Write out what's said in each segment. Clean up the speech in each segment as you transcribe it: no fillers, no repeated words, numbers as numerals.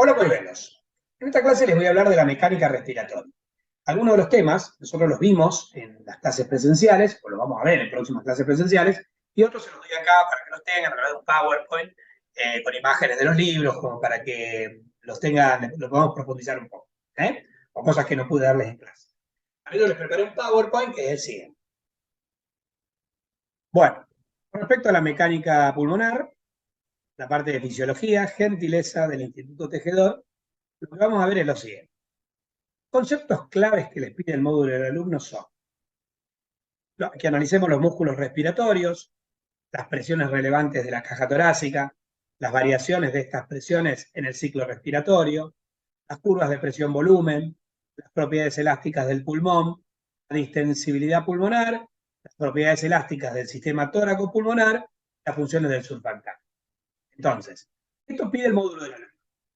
Hola, muy buenos. En esta clase les voy a hablar de la mecánica respiratoria. Algunos de los temas nosotros los vimos en las clases presenciales, o los vamos a ver en próximas clases presenciales, y otros se los doy acá para que los tengan a través de un PowerPoint con imágenes de los libros, como para que los tengan, los podamos profundizar un poco, o cosas que no pude darles en clase. A mí les preparé un PowerPoint que es el siguiente. Bueno, con respecto a la mecánica pulmonar, la parte de fisiología, gentileza del Instituto Tejedor, lo que vamos a ver es lo siguiente. Conceptos claves que les pide el módulo del alumno son que analicemos los músculos respiratorios, las presiones relevantes de la caja torácica, las variaciones de estas presiones en el ciclo respiratorio, las curvas de presión-volumen, las propiedades elásticas del pulmón, la distensibilidad pulmonar, las propiedades elásticas del sistema tóraco-pulmonar, las funciones del surfactante. Entonces, esto pide el módulo del alumno.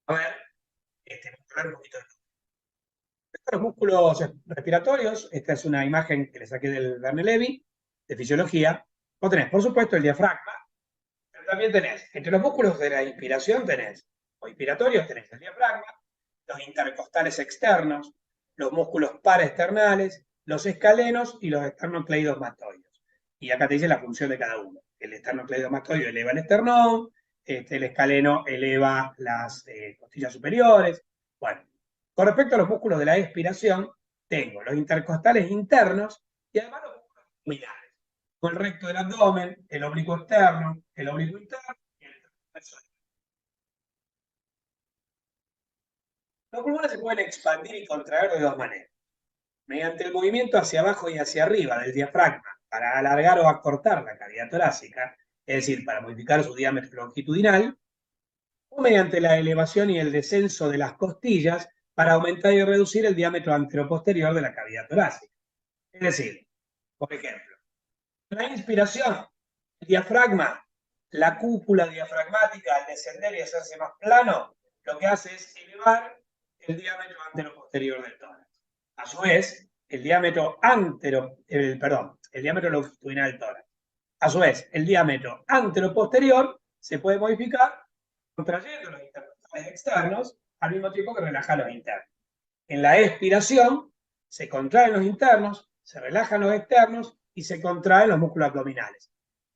A ver, vamos a hablar un poquito de los músculos respiratorios. Esta es una imagen que le saqué del Verne-Levi, de fisiología. Vos tenés, por supuesto, el diafragma, pero también tenés, entre los músculos de la inspiración tenés, o inspiratorios tenés el diafragma, los intercostales externos, los músculos paraesternales, los escalenos y los esternocleidomastoides. Y acá te dice la función de cada uno. El esternocleidomastoide eleva el esternón, el escaleno eleva las costillas superiores. Bueno, con respecto a los músculos de la expiración, tengo los intercostales internos y además los músculos abdominales, con el recto del abdomen, el oblicuo externo, el oblicuo interno y el transverso. Los pulmones se pueden expandir y contraer de dos maneras. Mediante el movimiento hacia abajo y hacia arriba del diafragma para alargar o acortar la cavidad torácica, es decir, para modificar su diámetro longitudinal, o mediante la elevación y el descenso de las costillas para aumentar y reducir el diámetro anteroposterior de la cavidad torácica. Es decir, por ejemplo, en la inspiración, el diafragma, la cúpula diafragmática, al descender y hacerse más plano, lo que hace es elevar el diámetro anteroposterior del tórax. A su vez, el diámetro longitudinal del tórax. A su vez, el diámetro anteroposterior se puede modificar contrayendo los intercostales externos al mismo tiempo que relaja los internos. En la expiración se contraen los internos, se relajan los externos y se contraen los músculos abdominales.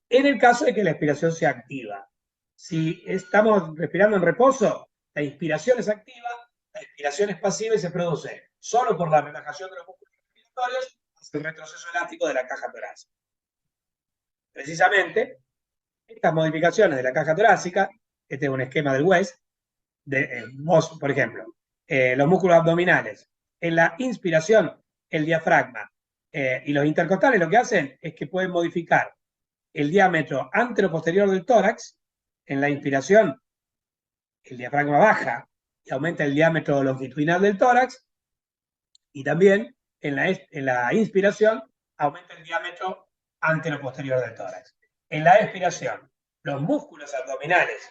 En el caso de que la expiración sea activa. Si estamos respirando en reposo, la inspiración es activa, la expiración es pasiva y se produce solo por la relajación de los músculos respiratorios hasta el retroceso elástico de la caja torácica. Precisamente, estas modificaciones de la caja torácica, este es un esquema del West, vos, por ejemplo, los músculos abdominales, en la inspiración, el diafragma y los intercostales lo que hacen es que pueden modificar el diámetro anteroposterior del tórax. En la inspiración, el diafragma baja y aumenta el diámetro longitudinal del tórax, y también en la inspiración aumenta el diámetro anteroposterior del tórax. En la expiración, los músculos abdominales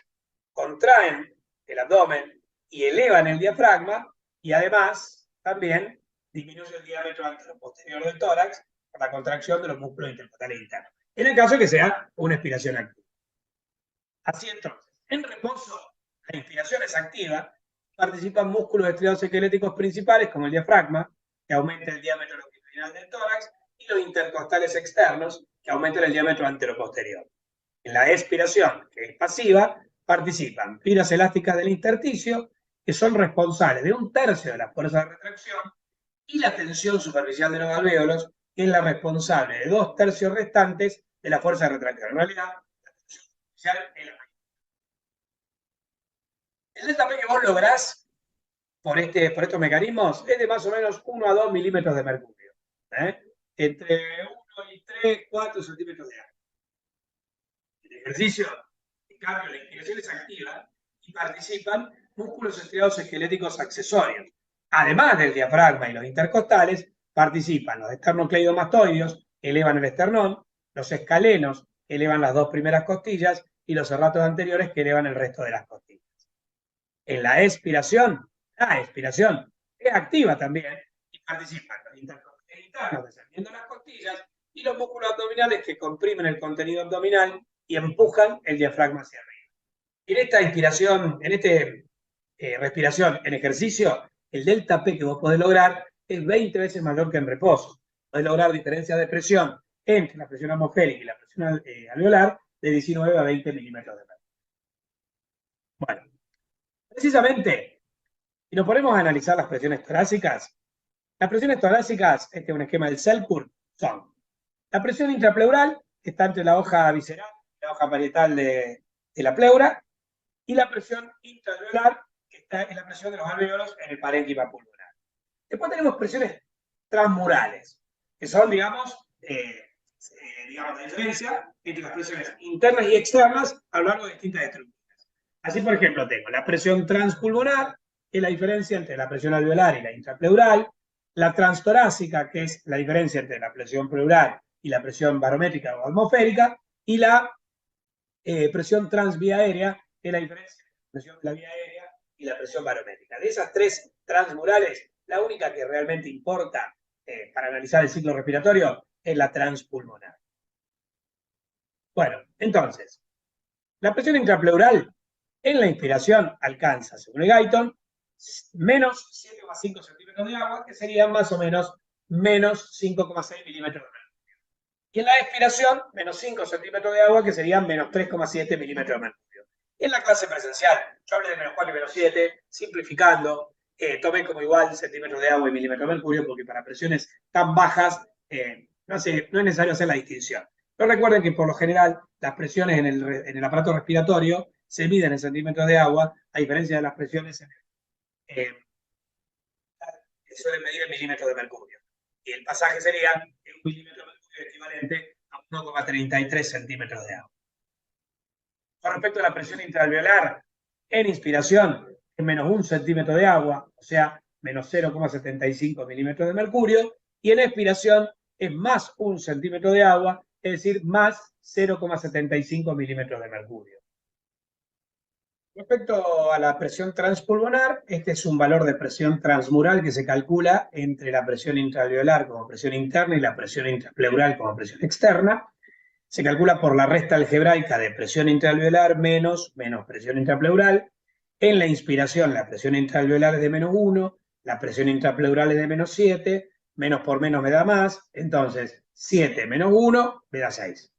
contraen el abdomen y elevan el diafragma, y además también disminuye el diámetro anteroposterior del tórax por la contracción de los músculos intercostales internos, en el caso de que sea una expiración activa. Así entonces, en reposo, la inspiración es activa, participan músculos estriados esqueléticos principales como el diafragma, que aumenta el diámetro longitudinal del tórax, y los intercostales externos, que aumentan el diámetro anteroposterior. En la expiración, que es pasiva, participan fibras elásticas del intersticio, que son responsables de 1/3 de la fuerza de retracción, y la tensión superficial de los alvéolos, que es la responsable de 2/3 restantes de la fuerza de retracción. En realidad, la tensión superficial es la mayor. El delta P que vos lográs por estos mecanismos es de más o menos 1 a 2 milímetros de mercurio, entre 1 y 3, 4 centímetros de área. El ejercicio, en cambio, la inspiración es activa y participan músculos estriados esqueléticos accesorios. Además del diafragma y los intercostales, participan los esternocleidomastoideos, elevan el esternón, los escalenos elevan las dos primeras costillas y los serratos anteriores que elevan el resto de las costillas. En la expiración, es activa también y participan los intercostales internos descendiendo las costillas y los músculos abdominales que comprimen el contenido abdominal y empujan el diafragma hacia arriba. En esta inspiración, en este respiración en ejercicio, el delta P que vos podés lograr es 20 veces mayor que en reposo. Podés lograr diferencias de presión entre la presión atmosférica y la presión alveolar de 19 a 20 milímetros de mercurio. Bueno, precisamente, si nos ponemos a analizar las presiones torácicas, este es un esquema del CELCUR, son la presión intrapleural, que está entre la hoja visceral y la hoja parietal de la pleura, y la presión intraalveolar, que está en la presión de los alvéolos en el parénquima pulmonar. Después tenemos presiones transmurales, que son, digamos, la diferencia entre las presiones internas y externas a lo largo de distintas estructuras. Así, por ejemplo, tengo la presión transpulmonar, que es la diferencia entre la presión alveolar y la intrapleural, la transtorácica, que es la diferencia entre la presión pleural y la presión barométrica o atmosférica, y la presión transviaérea, que es la diferencia entre la presión de la vía aérea y la presión barométrica. De esas tres transmurales, la única que realmente importa para analizar el ciclo respiratorio es la transpulmonar. Bueno, entonces, la presión intrapleural en la inspiración alcanza, según el Guyton, menos 7,5 centímetros de agua, que serían más o menos menos 5,6 milímetros de mercurio. Y en la expiración, menos 5 centímetros de agua, que serían menos 3,7 milímetros de mercurio. Y en la clase presencial, yo hablé de menos 4 y menos 7, simplificando, tomé como igual centímetros de agua y milímetros de mercurio, porque para presiones tan bajas no es necesario hacer la distinción. Pero recuerden que por lo general las presiones en el aparato respiratorio se miden en centímetros de agua, a diferencia de las presiones que suelen medir en milímetros de mercurio. Y el pasaje sería un milímetro de mercurio equivalente a 1,33 centímetros de agua. Con respecto a la presión intraalveolar, en inspiración es menos 1 centímetro de agua, o sea, menos 0,75 milímetros de mercurio, y en expiración es más 1 centímetro de agua, es decir, más 0,75 milímetros de mercurio. Respecto a la presión transpulmonar, este es un valor de presión transmural que se calcula entre la presión intraalveolar como presión interna y la presión intrapleural como presión externa. Se calcula por la resta algebraica de presión intraalveolar menos presión intrapleural. En la inspiración, la presión intraalveolar es de menos 1, la presión intrapleural es de menos 7, menos por menos me da más, entonces 7 menos 1 me da 6.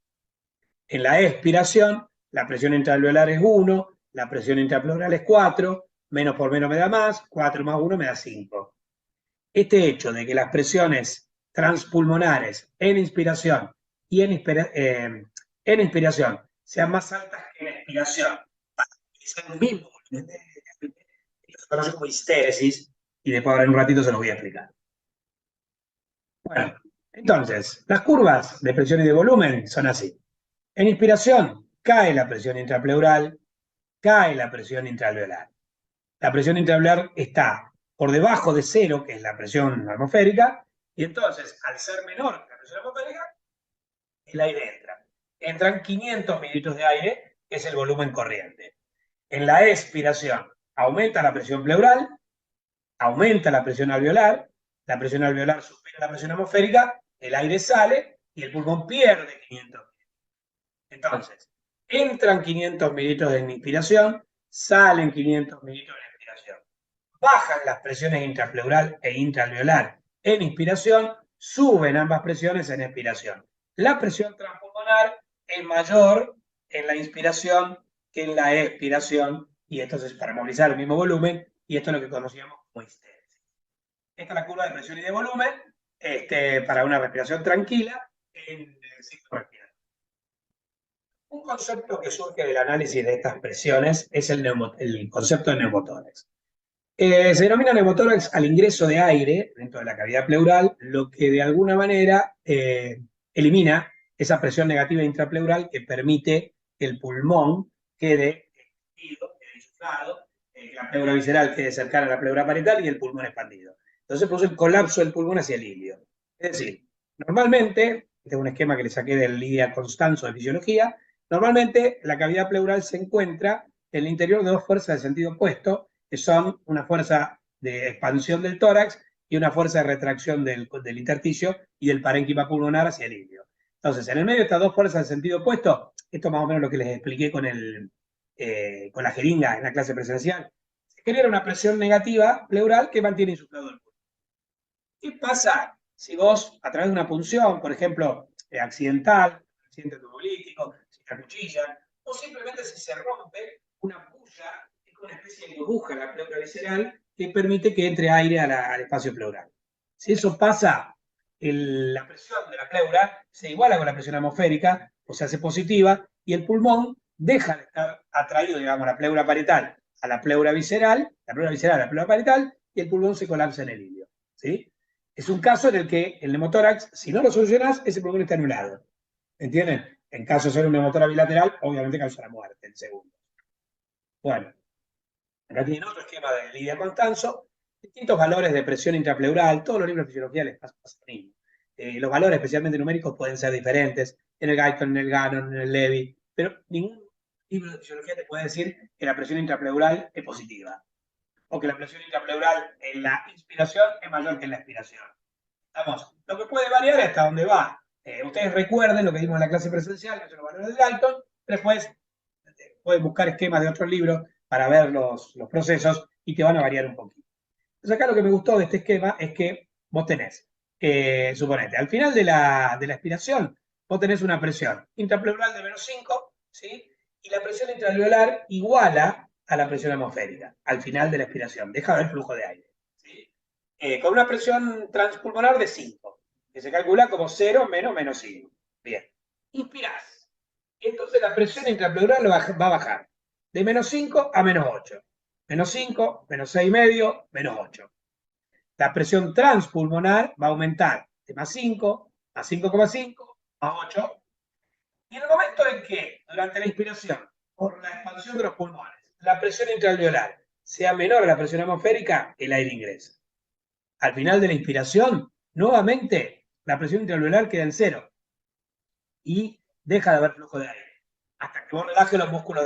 En la expiración, la presión intraalveolar es 1, la presión intrapleural es 4, menos por menos me da más, 4 más 1 me da 5. Este hecho de que las presiones transpulmonares en inspiración y en inspiración sean más altas que en expiración, para utilizar un mismo volumen de aire, esto se conoce como histéresis, y después ahora en un ratito se los voy a explicar. Bueno, entonces, las curvas de presión y de volumen son así. En inspiración cae la presión intrapleural, cae la presión intraalveolar. La presión intraalveolar está por debajo de 0, que es la presión atmosférica, y entonces, al ser menor que la presión atmosférica, el aire entra. Entran 500 mililitros de aire, que es el volumen corriente. En la expiración aumenta la presión pleural, aumenta la presión alveolar supera la presión atmosférica, el aire sale y el pulmón pierde 500 mililitros. Entonces, entran 500 mililitros en inspiración, salen 500 mililitros en expiración. Bajan las presiones intrapleural e intraalveolar en inspiración, suben ambas presiones en expiración. La presión transpulmonar es mayor en la inspiración que en la expiración, y esto es para movilizar el mismo volumen, y esto es lo que conocíamos como histéresis. Esta es la curva de presión y de volumen para una respiración tranquila en el ciclo respiratorio. Un concepto que surge del análisis de estas presiones es el concepto de neumotórax. Se denomina neumotórax al ingreso de aire dentro de la cavidad pleural, lo que de alguna manera elimina esa presión negativa intrapleural que permite que el pulmón quede expandido, quede insuflado, la pleura visceral quede cercana a la pleura parietal y el pulmón expandido. Entonces produce el colapso del pulmón hacia el ilio. Es decir, normalmente, este es un esquema que le saqué del Lidia Constanzo de fisiología, normalmente la cavidad pleural se encuentra en el interior de dos fuerzas de sentido opuesto, que son una fuerza de expansión del tórax y una fuerza de retracción del intersticio y del parénquima pulmonar hacia el ilio. Entonces, en el medio de estas dos fuerzas de sentido opuesto, esto más o menos lo que les expliqué con la jeringa en la clase presencial, se genera una presión negativa pleural que mantiene insuflado el pulmón. ¿Qué pasa si vos, a través de una punción, por ejemplo, accidental, accidente automovilístico, si te acuchillan, o simplemente si se rompe una puya, es una especie de burbuja en la pleura visceral que permite que entre aire al espacio pleural? Si eso pasa, la presión de la pleura se iguala con la presión atmosférica, o se hace positiva, y el pulmón deja de estar atraído, digamos, la pleura parietal a la pleura visceral, la pleura visceral a la pleura parietal, y el pulmón se colapsa en el ilio. ¿Sí? Es un caso en el que el neumotórax, si no lo solucionas, ese pulmón está anulado. ¿Entienden? En caso de ser un neumotórax bilateral, obviamente causa la muerte en segundos. Bueno, acá tienen otro esquema de Lidia Constanzo, distintos valores de presión intrapleural, todos los libros de fisiología les pasa lo mismo. Los valores, especialmente numéricos, pueden ser diferentes, en el Guyton, en el Gannon, en el Levy, pero ningún libro de fisiología te puede decir que la presión intrapleural es positiva, o que la presión intrapleural en la inspiración es mayor que en la expiración. Vamos, lo que puede variar es hasta dónde va. Ustedes recuerden lo que vimos en la clase presencial, que son los valores del Galton, después pueden buscar esquemas de otros libros para ver los procesos y te van a variar un poquito. Entonces acá lo que me gustó de este esquema es que vos tenés, suponete, al final de la expiración, vos tenés una presión intrapleural de menos 5, ¿sí? Y la presión intraalveolar iguala a la presión atmosférica al final de la expiración. Deja de haber flujo de aire. ¿Sí? Con una presión transpulmonar de 5, que se calcula como 0 menos 5. Bien. Inspirás. Entonces la presión intrapleural va a bajar de menos 5 a menos 8. Menos 5, menos 6,5, menos 8. La presión transpulmonar va a aumentar de más 5, a 5,5, a 8. Y en el momento en que, durante la inspiración, por la expansión de los pulmones, la presión intraalveolar sea menor a la presión atmosférica, el aire ingresa. Al final de la inspiración, nuevamente, la presión intraalveolar queda en 0 y deja de haber flujo de aire, hasta que vos relajes los músculos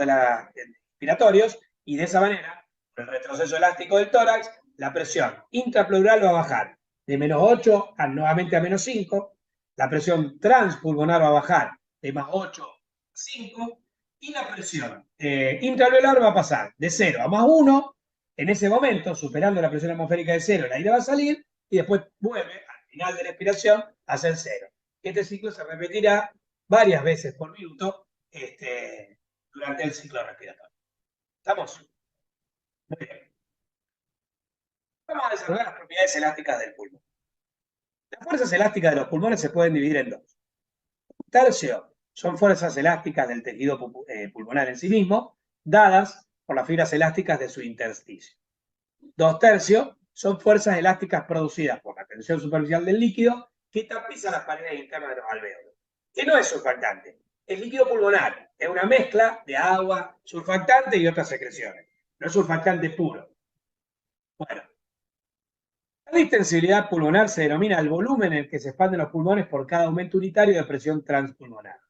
inspiratorios y de esa manera, por el retroceso elástico del tórax, la presión intrapleural va a bajar de menos 8 nuevamente a menos 5, la presión transpulmonar va a bajar de más 8 a 5, y la presión intraalveolar va a pasar de 0 a más 1, en ese momento, superando la presión atmosférica de 0, el aire va a salir, y después vuelve, al final de la expiración, a ser 0. Este ciclo se repetirá varias veces por minuto durante el ciclo respiratorio. ¿Estamos? Muy bien. Vamos a desarrollar las propiedades elásticas del pulmón. Las fuerzas elásticas de los pulmones se pueden dividir en dos. Un tercio son fuerzas elásticas del tejido pulmonar en sí mismo, dadas por las fibras elásticas de su intersticio. 2/3 son fuerzas elásticas producidas por la tensión superficial del líquido que tapiza las paredes internas de los alvéolos, que no es surfactante. El líquido pulmonar es una mezcla de agua, surfactante y otras secreciones. No es surfactante puro. Bueno, la distensibilidad pulmonar se denomina el volumen en el que se expanden los pulmones por cada aumento unitario de presión transpulmonar.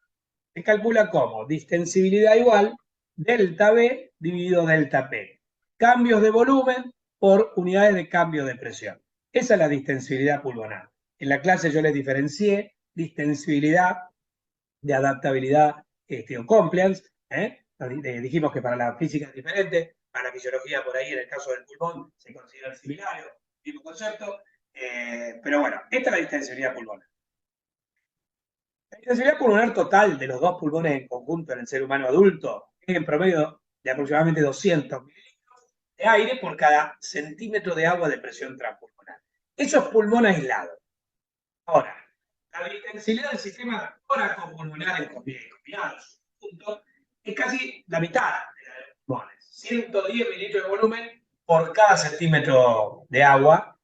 Se calcula como distensibilidad igual delta B dividido delta P. Cambios de volumen por unidades de cambio de presión. Esa es la distensibilidad pulmonar. En la clase yo les diferencié distensibilidad de adaptabilidad o compliance. Dijimos que para la física es diferente, para la fisiología por ahí en el caso del pulmón se consideran similares, mismo concepto, pero bueno, esta es la distensibilidad pulmonar. La distensibilidad pulmonar total de los dos pulmones en conjunto en el ser humano adulto es en promedio de aproximadamente 200 mililitros de aire por cada centímetro de agua de presión transpulmonar. Eso es pulmón aislado. Ahora, la distensibilidad del sistema tóraco-pulmonar combinados juntos es casi la mitad de la de los pulmones. 110 mililitros de volumen por cada centímetro de agua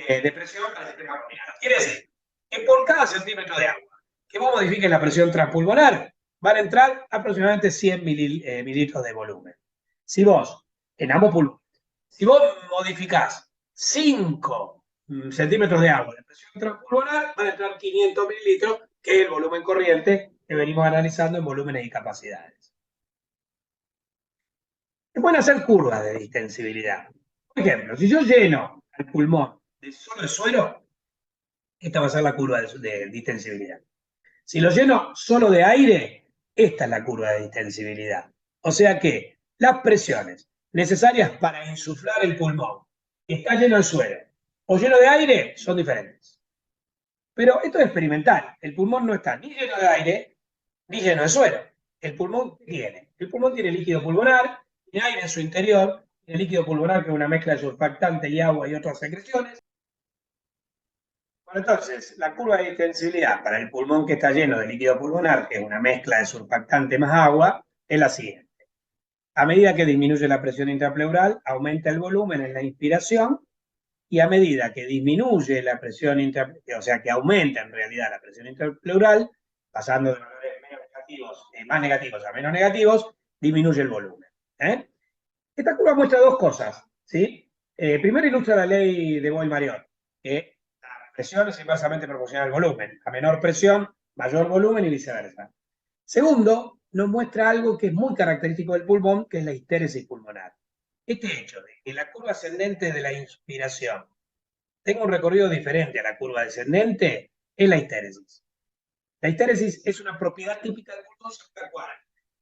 de presión para el sistema combinado. Quiere decir que por cada centímetro de agua que vos modifiques la presión transpulmonar, van a entrar aproximadamente 100 mililitros de volumen. Si vos, en ambos pulmones, si vos modificás 5 centímetros de agua de presión transpulmonar, van a entrar 500 mililitros, que es el volumen corriente que venimos analizando en volúmenes y capacidades. Se pueden hacer curvas de distensibilidad. Por ejemplo, si yo lleno el pulmón de solo el suero, esta va a ser la curva de distensibilidad. Si lo lleno solo de aire, esta es la curva de distensibilidad. O sea que las presiones necesarias para insuflar el pulmón, y está lleno de suero o lleno de aire, son diferentes. Pero esto es experimental. El pulmón no está ni lleno de aire ni lleno de suero. El pulmón tiene. El pulmón tiene líquido pulmonar, tiene aire en su interior, tiene líquido pulmonar que es una mezcla de surfactante y agua y otras secreciones. Bueno, entonces, la curva de distensibilidad para el pulmón que está lleno de líquido pulmonar, que es una mezcla de surfactante más agua, es la siguiente. A medida que disminuye la presión intrapleural, aumenta el volumen en la inspiración, y a medida que disminuye la presión intrapleural, o sea, que aumenta en realidad la presión intrapleural, pasando de valores más negativos a menos negativos, disminuye el volumen. Esta curva muestra dos cosas, ¿sí? Primero ilustra la ley de Boyle-Mariot, que la presión es inversamente proporcional al volumen. A menor presión, mayor volumen y viceversa. Segundo, nos muestra algo que es muy característico del pulmón, que es la histéresis pulmonar. Este hecho de que la curva ascendente de la inspiración tenga un recorrido diferente a la curva descendente es la histéresis. La histéresis es una propiedad típica del pulmón en la cual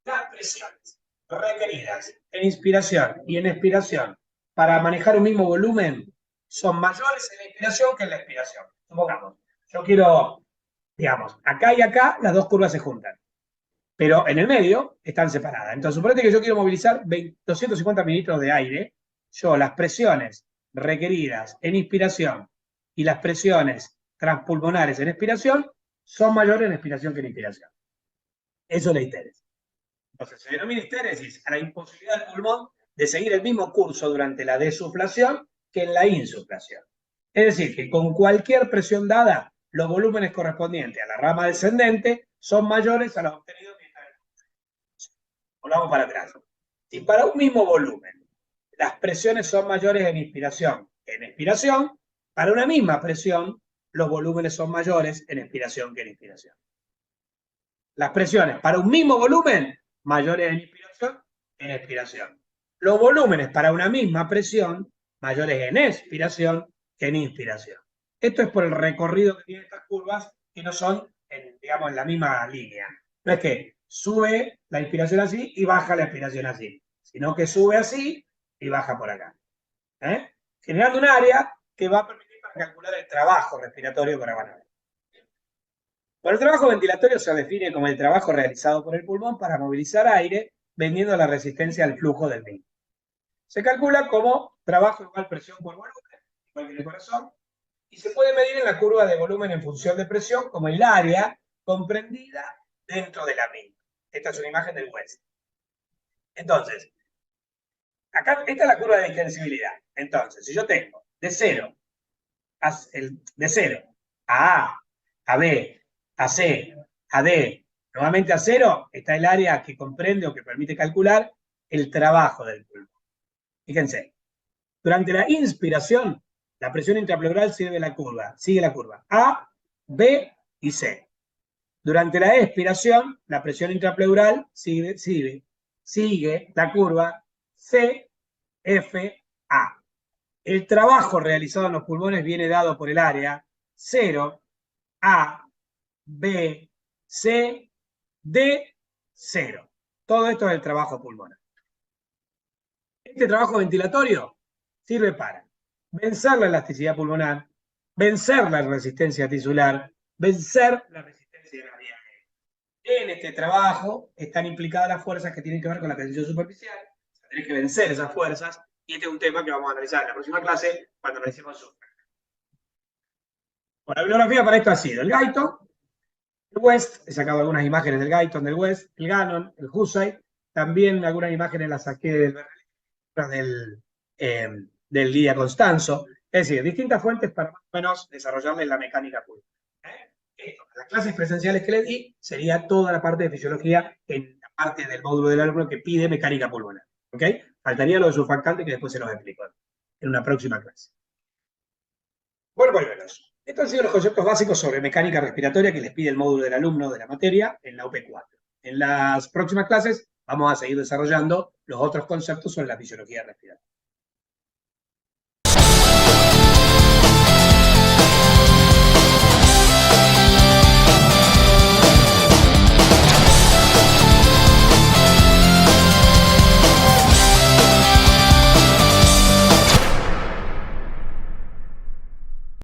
las presiones requeridas en inspiración y en expiración para manejar un mismo volumen son mayores en la inspiración que en la expiración. Supongamos, yo quiero, digamos, acá y acá las dos curvas se juntan, pero en el medio están separadas. Entonces, suponete que yo quiero movilizar 250 mililitros de aire, yo las presiones requeridas en inspiración y las presiones transpulmonares en expiración son mayores en expiración que en inspiración. Eso es la histéresis. Entonces, se denomina histéresis a la imposibilidad del pulmón de seguir el mismo curso durante la desuflación que en la insuflación. Es decir, que con cualquier presión dada, los volúmenes correspondientes a la rama descendente son mayores a los obtenidos mientras el pulmón. Volvamos para atrás. Si para un mismo volumen las presiones son mayores en inspiración que en expiración, para una misma presión los volúmenes son mayores en expiración que en inspiración. Las presiones para un mismo volumen mayores en inspiración que en expiración. Los volúmenes para una misma presión mayores en expiración que en inspiración. Esto es por el recorrido que tienen estas curvas, que no son, digamos, en la misma línea. No es que sube la inspiración así y baja la expiración así, sino que sube así y baja por acá. Generando un área que va a permitir para calcular el trabajo respiratorio que ahora van a ver. Bueno, el trabajo ventilatorio se define como el trabajo realizado por el pulmón para movilizar aire, vendiendo la resistencia al flujo del mismo. Se calcula como trabajo igual presión por volumen, igual que en el corazón, y se puede medir en la curva de volumen en función de presión como el área comprendida dentro de la misma. Esta es una imagen del West. Entonces, acá esta es la curva de distensibilidad. Entonces, si yo tengo de 0 a A B, a C, a D, nuevamente a 0, está el área que comprende o que permite calcular el trabajo del pulmón. Fíjense, durante la inspiración, la presión intrapleural sigue la curva A, B y C. Durante la expiración, la presión intrapleural sigue la curva C, F, A. El trabajo realizado en los pulmones viene dado por el área 0, A, B, C, D, 0. Todo esto es el trabajo pulmonar. Este trabajo ventilatorio sirve para vencer la elasticidad pulmonar, vencer la resistencia tisular, vencer la resistencia de viaje. En este trabajo están implicadas las fuerzas que tienen que ver con la tensión superficial. Tenés que vencer esas fuerzas, y este es un tema que vamos a analizar en la próxima clase cuando analicemos eso. Bueno, la bibliografía para esto ha sido el Guyton, el West, he sacado algunas imágenes del Guyton, del West, el Gannon, el Hussey, también algunas imágenes las saqué del Lidia Constanzo, es decir, distintas fuentes para más o menos desarrollarles la mecánica pulmonar. Las clases presenciales que les di sería toda la parte de fisiología en la parte del módulo del alumno que pide mecánica pulmonar. ¿Ok? Faltaría lo de surfactante que después se los explico en una próxima clase. Bueno, volvemos. Estos han sido los conceptos básicos sobre mecánica respiratoria que les pide el módulo del alumno de la materia en la UP4. En las próximas clases vamos a seguir desarrollando los otros conceptos sobre la fisiología respiratoria.